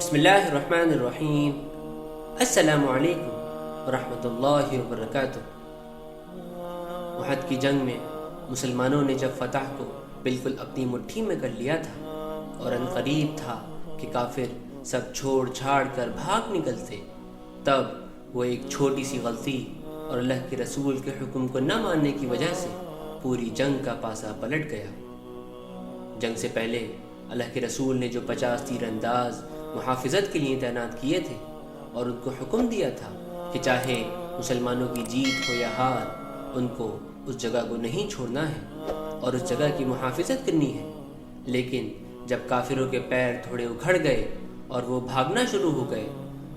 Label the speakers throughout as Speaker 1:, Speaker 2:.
Speaker 1: بسم اللہ الرحمن الرحیم۔ السلام علیکم ورحمۃ اللہ وبرکاتہ۔ احد کی جنگ میں مسلمانوں نے جب فتح کو بالکل اپنی مٹھی میں کر لیا تھا اور ان قریب تھا کہ کافر سب چھوڑ چھاڑ کر بھاگ نکلتے، تب وہ ایک چھوٹی سی غلطی اور اللہ کے رسول کے حکم کو نہ ماننے کی وجہ سے پوری جنگ کا پاسا پلٹ گیا۔ جنگ سے پہلے اللہ کے رسول نے جو 50 تیر انداز محافظت کے لیے تعینات کیے تھے اور ان کو حکم دیا تھا کہ چاہے مسلمانوں کی جیت ہو یا ہار، ان کو اس جگہ کو نہیں چھوڑنا ہے اور اس جگہ کی محافظت کرنی ہے، لیکن جب کافروں کے پیر تھوڑے اکھڑ گئے اور وہ بھاگنا شروع ہو گئے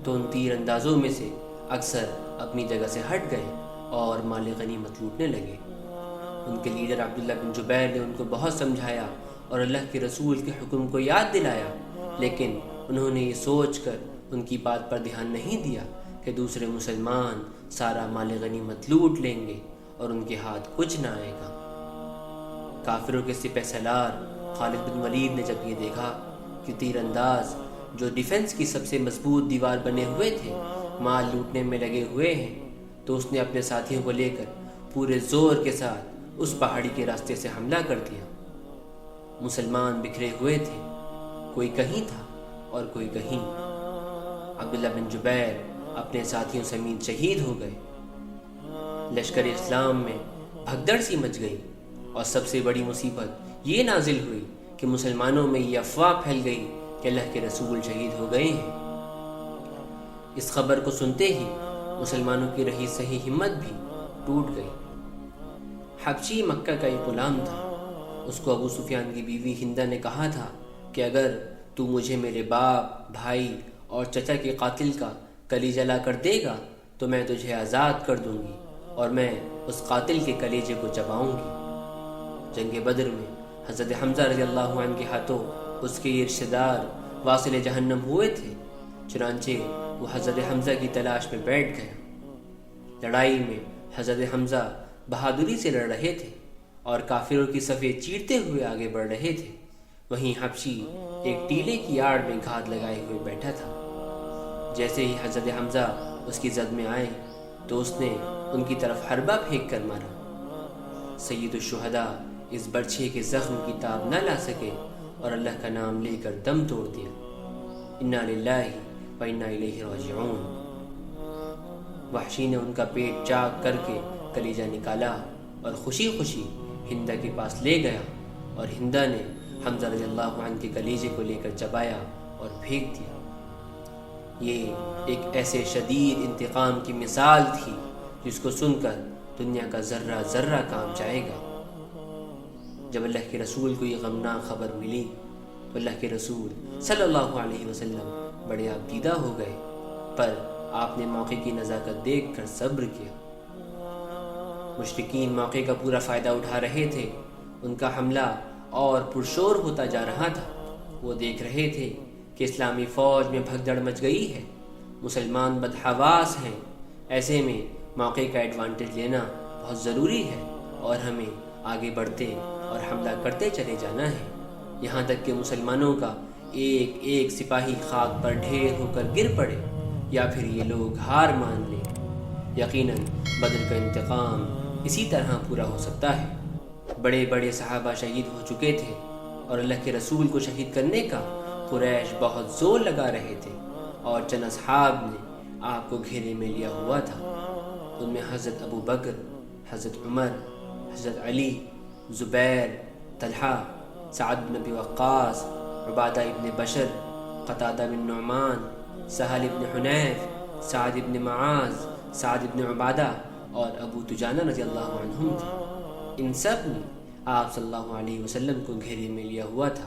Speaker 1: تو ان تیر اندازوں میں سے اکثر اپنی جگہ سے ہٹ گئے اور مال غنیمت لوٹنے لگے۔ ان کے لیڈر عبداللہ بن جبیر نے ان کو بہت سمجھایا اور اللہ کے رسول کے حکم کو یاد دلایا، لیکن انہوں نے یہ سوچ کر ان کی بات پر دھیان نہیں دیا کہ دوسرے مسلمان سارا مال غنیمت لوٹ لیں گے اور ان کے ہاتھ کچھ نہ آئے گا۔ کافروں کے سپہ سالار خالد بن ولید نے جب یہ دیکھا کہ تیر انداز جو ڈیفنس کی سب سے مضبوط دیوار بنے ہوئے تھے مال لوٹنے میں لگے ہوئے ہیں، تو اس نے اپنے ساتھیوں کو لے کر پورے زور کے ساتھ اس پہاڑی کے راستے سے حملہ کر دیا۔ مسلمان بکھرے ہوئے تھے، کوئی کہیں تھا اور کوئی کہیں۔ عبداللہ بن جبیر اپنے ساتھیوں سمیت شہید ہو گئے۔ لشکر اسلام میں بھگدڑ سی مچ گئی اور سب سے بڑی مصیبت یہ نازل ہوئی کہ مسلمانوں میں یہ افواہ پھیل گئی کہ اللہ کے رسول شہید ہو گئے ہیں۔ اس خبر کو سنتے ہی مسلمانوں کی رہی صحیح ہمت بھی ٹوٹ گئی۔ حبشی مکہ کا ایک غلام تھا، اس کو ابو سفیان کی بیوی ہندہ نے کہا تھا کہ اگر تو مجھے میرے باپ، بھائی اور چچا کے قاتل کا کلیجہ لا کر دے گا تو میں تجھے آزاد کر دوں گی اور میں اس قاتل کے کلیجے کو چباؤں گی۔ جنگ بدر میں حضرت حمزہ رضی اللہ عنہ کے ہاتھوں اس کے یہ رشتہ دار واصل جہنم ہوئے تھے، چنانچہ وہ حضرت حمزہ کی تلاش میں بیٹھ گیا۔ لڑائی میں حضرت حمزہ بہادری سے لڑ رہے تھے اور کافروں کی صفیں چیرتے ہوئے آگے بڑھ رہے تھے، وہیں حبشی ایک ٹیلے کی آڑ میں گھات لگائے ہوئے بیٹھا تھا۔ جیسے ہی حضرت حمزہ اس کی زد میں آئے تو اس نے ان کی طرف حربہ پھینک کر مارا۔ سید الشہداء اس برچھے کے زخم کی تاب نہ لا سکے اور اللہ کا نام لے کر دم توڑ دیا۔ انا للہ و انا الیہ راجعون۔ وحشی نے ان کا پیٹ چاک کر کے کلیجہ نکالا اور خوشی خوشی ہندہ کے پاس لے گیا اور ہندہ نے حمزہ رضی اللہ عنہ کے کلیجے کو لے کر چبایا اور پھینک دیا۔ یہ ایک ایسے شدید انتقام کی مثال تھی جس کو سن کر دنیا کا ذرہ ذرہ کام جائے گا۔ جب اللہ کے رسول کو یہ غمناک خبر ملی تو اللہ کے رسول صلی اللہ علیہ وسلم بڑے آبدیدہ ہو گئے، پر آپ نے موقع کی نزاکت دیکھ کر صبر کیا۔ مشرکین موقع کا پورا فائدہ اٹھا رہے تھے، ان کا حملہ اور پرشور ہوتا جا رہا تھا۔ وہ دیکھ رہے تھے کہ اسلامی فوج میں بھگدڑ مچ گئی ہے، مسلمان بدحواس ہیں، ایسے میں موقع کا ایڈوانٹیج لینا بہت ضروری ہے اور ہمیں آگے بڑھتے اور حملہ کرتے چلے جانا ہے، یہاں تک کہ مسلمانوں کا ایک ایک سپاہی خاک پر ڈھیر ہو کر گر پڑے یا پھر یہ لوگ ہار مان لیں۔ یقیناً بدر کا انتقام اسی طرح پورا ہو سکتا ہے۔ بڑے بڑے صحابہ شہید ہو چکے تھے اور اللہ کے رسول کو شہید کرنے کا قریش بہت زور لگا رہے تھے اور چند اصحاب نے آپ کو گھیرے میں لیا ہوا تھا۔ ان میں حضرت ابو بکر، حضرت عمر، حضرت علی، زبیر، طلحہ، سعد بن ابی وقاص، عبادہ ابن بشر، قتادہ بن نعمان، سہل بن حنیف، سعد بن معاذ، سعد بن عبادہ اور ابو دجانہ رضی اللہ عنہم تھے۔ ان سب نے آپ صلی اللہ علیہ وسلم کو گھیرے میں لیا ہوا تھا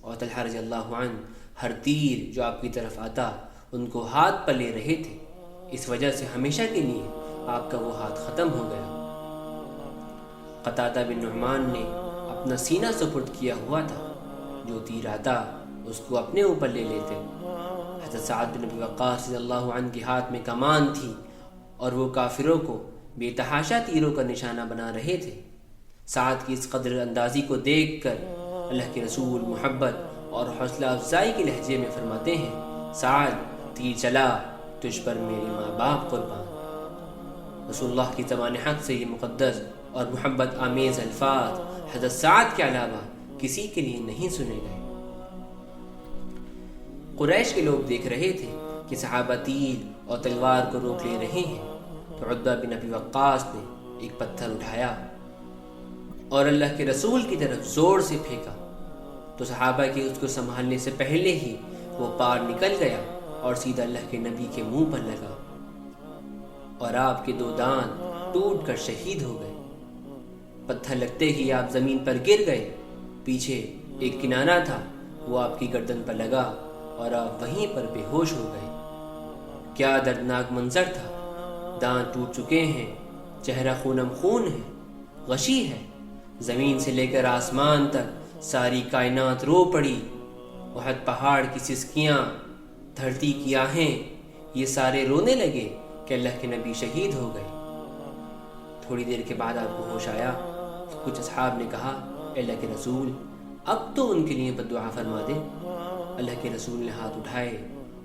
Speaker 1: اور طلحہ رضی اللہ عنہ ہر تیر جو آپ کی طرف آتا ان کو ہاتھ پر لے رہے تھے، اس وجہ سے ہمیشہ کے لیے آپ کا وہ ہاتھ ختم ہو گیا۔ قتادہ بن نعمان نے اپنا سینہ سپرد کیا ہوا تھا، جو تیر آتا اس کو اپنے اوپر لے لیتے۔ حضرت سعد بن ابی وقاص رضی اللہ عنہ کے ہاتھ میں کمان تھی اور وہ کافروں کو بے تحاشا تیروں کا نشانہ بنا رہے تھے۔ سعد کی اس قدر اندازی کو دیکھ کر اللہ کے رسول محبت اور حوصلہ افزائی کے لہجے میں فرماتے ہیں سعد تیر چلا تجھ پر میرے ماں باپ قربان۔ رسول اللہ کی زبان حق سے یہ مقدس اور محبت آمیز الفاظ حضرت سعد کے علاوہ کسی کے لیے نہیں سنے گئے۔ قریش کے لوگ دیکھ رہے تھے کہ صحابہ تیر اور تلوار کو روک لے رہے ہیں، تو عتبہ بن ابی وقاص نے ایک پتھر اٹھایا اور اللہ کے رسول کی طرف زور سے پھینکا، تو صحابہ کے اس کو سنبھالنے سے پہلے ہی وہ پار نکل گیا اور سیدھا اللہ کے نبی کے منہ پر لگا، اور آپ کے 2 دانت ٹوٹ کر شہید ہو گئے۔ پتھر لگتے ہی آپ زمین پر گر گئے، پیچھے ایک کنانہ تھا، وہ آپ کی گردن پر لگا اور آپ وہیں پر بے ہوش ہو گئے۔ کیا دردناک منظر تھا، دانت ٹوٹ چکے ہیں، چہرہ خونم خون ہے، غشی ہے، زمین سے لے کر آسمان تک ساری کائنات رو پڑی، احد پہاڑ کی سسکیاں، دھرتی کی آہیں، یہ سارے رونے لگے کہ اللہ کے نبی شہید ہو گئے۔ تھوڑی دیر کے بعد آپ کو ہوش آیا تو کچھ اصحاب نے کہا، اے اللہ کے رسول اب تو ان کے لیے بد دعا فرما دے۔ اللہ کے رسول نے ہاتھ اٹھائے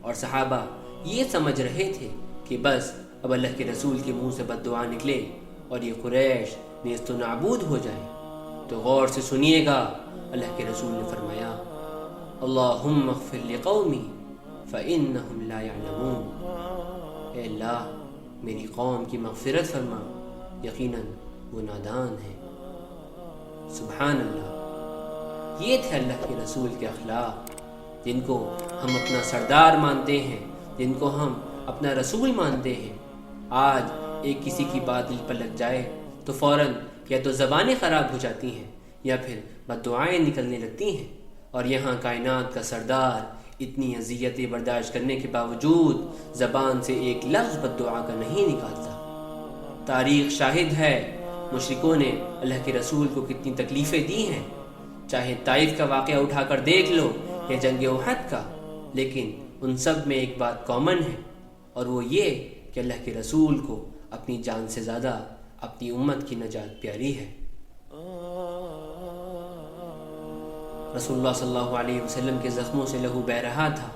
Speaker 1: اور صحابہ یہ سمجھ رہے تھے کہ بس اب اللہ کے رسول کے منہ سے بد دعا نکلے اور یہ قریش نیست و نابود ہو جائے، تو غور سے سنیے گا۔ اللہ کے رسول نے فرمایا، اللہم اغفر لقومی فإنہم لا یعلمون، اے اللہ میری قوم کی مغفرت فرما، یقیناً وہ نادان ہیں۔ سبحان اللہ، یہ تھے اللہ کے رسول کے اخلاق، جن کو ہم اپنا سردار مانتے ہیں، جن کو ہم اپنا رسول مانتے ہیں۔ آج ایک کسی کی بات دل پر لگ جائے تو فوراً یا تو زبانیں خراب ہو جاتی ہیں یا پھر بد دعائیں نکلنے لگتی ہیں، اور یہاں کائنات کا سردار اتنی اذیتیں برداشت کرنے کے باوجود زبان سے ایک لفظ بد دعا کا نہیں نکالتا۔ تاریخ شاہد ہے مشرکوں نے اللہ کے رسول کو کتنی تکلیفیں دی ہیں، چاہے طائف کا واقعہ اٹھا کر دیکھ لو یا جنگ احد کا، لیکن ان سب میں ایک بات کامن ہے، اور وہ یہ کہ اللہ کے رسول کو اپنی جان سے زیادہ اپنی امت کی نجات پیاری ہے۔ رسول اللہ صلی اللہ علیہ وسلم کے زخموں سے لہو بہہ رہا تھا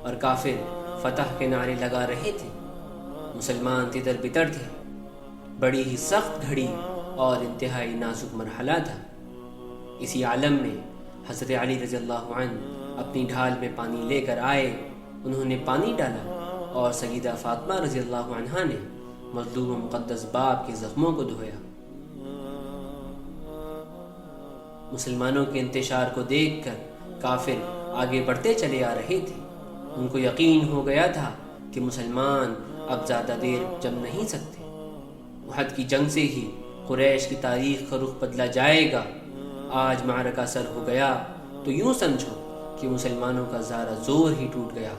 Speaker 1: اور کافر فتح کے نعرے لگا رہے تھے، مسلمان تتر بتر تھے۔ بڑی ہی سخت گھڑی اور انتہائی نازک مرحلہ تھا۔ اسی عالم میں حضرت علی رضی اللہ عنہ اپنی ڈھال میں پانی لے کر آئے، انہوں نے پانی ڈالا اور سیدہ فاطمہ رضی اللہ عنہا نے مظلوم و مقدس باپ کے زخموں کو دھویا۔ مسلمانوں کے انتشار کو دیکھ کر کافر آگے بڑھتے چلے آ رہے تھے۔ ان کو یقین ہو گیا تھا کہ مسلمان اب زیادہ دیر جم نہیں سکتے۔ احد کی جنگ سے ہی قریش کی تاریخ کا رخ بدلا جائے گا۔ آج معرکہ سر ہو گیا تو یوں سمجھو کہ مسلمانوں کا سارا زور ہی ٹوٹ گیا۔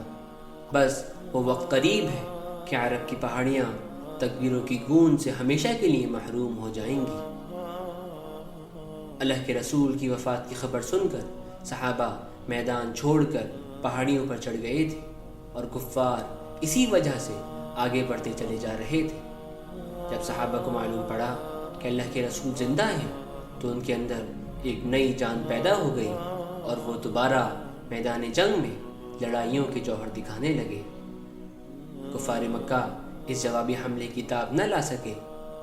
Speaker 1: بس وہ وقت قریب ہے کہ عرب کی پہاڑیاں تکبیروں کی گونج سے ہمیشہ کے لیے محروم ہو جائیں گی۔ اللہ کے رسول کی وفات کی خبر سن کر صحابہ میدان چھوڑ کر پہاڑیوں پر چڑھ گئے تھے، اور کفار اسی وجہ سے آگے بڑھتے چلے جا رہے تھے۔ جب صحابہ کو معلوم پڑا کہ اللہ کے رسول زندہ ہیں تو ان کے اندر ایک نئی جان پیدا ہو گئی، اور وہ دوبارہ میدان جنگ میں لڑائیوں کے جوہر دکھانے لگے۔ کفار مکہ اس جوابی حملے کی تاب نہ لا سکے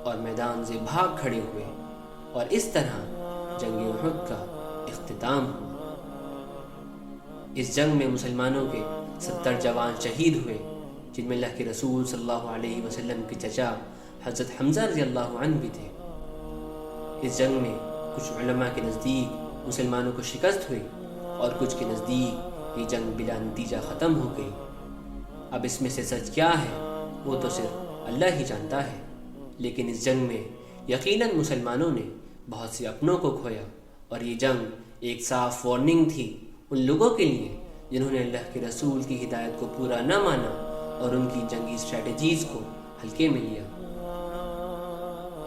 Speaker 1: اور میدان سے بھاگ کھڑے ہوئے، اور اس طرح جنگ احد کا اختتام ہوا۔ اس جنگ میں مسلمانوں کے 70 جوان شہید ہوئے، جن میں اللہ کے رسول صلی اللہ علیہ وسلم کے چچا حضرت حمزہ رضی اللہ عنہ بھی تھے۔ اس جنگ میں کچھ علماء کے نزدیک مسلمانوں کو شکست ہوئی، اور کچھ کے نزدیک یہ جنگ بلا نتیجہ ختم ہو گئی۔ اب اس میں سے سچ کیا ہے وہ تو صرف اللہ ہی جانتا ہے، لیکن اس جنگ میں یقیناً مسلمانوں نے بہت سے اپنوں کو کھویا، اور یہ جنگ ایک صاف وارننگ تھی ان لوگوں کے لیے جنہوں نے اللہ کے رسول کی ہدایت کو پورا نہ مانا اور ان کی جنگی اسٹریٹجیز کو ہلکے میں لیا۔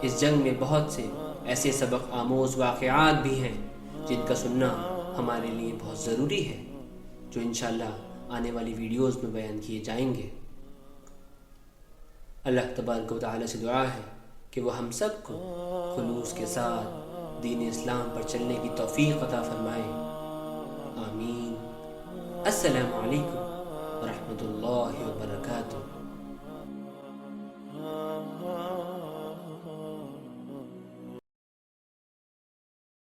Speaker 1: اس جنگ میں بہت سے ایسے سبق آموز واقعات بھی ہیں جن کا سننا ہمارے لیے بہت ضروری ہے، جو انشاءاللہ آنے والی ویڈیوز میں بیان کیے جائیں گے۔ اللہ تبارک و تعالی سے دعا ہے کہ وہ ہم سب کو خلوص کے ساتھ دین اسلام پر چلنے کی توفیق عطا فرمائے۔ آمین۔ السلام علیکم ورحمۃ اللہ وبرکاتہ.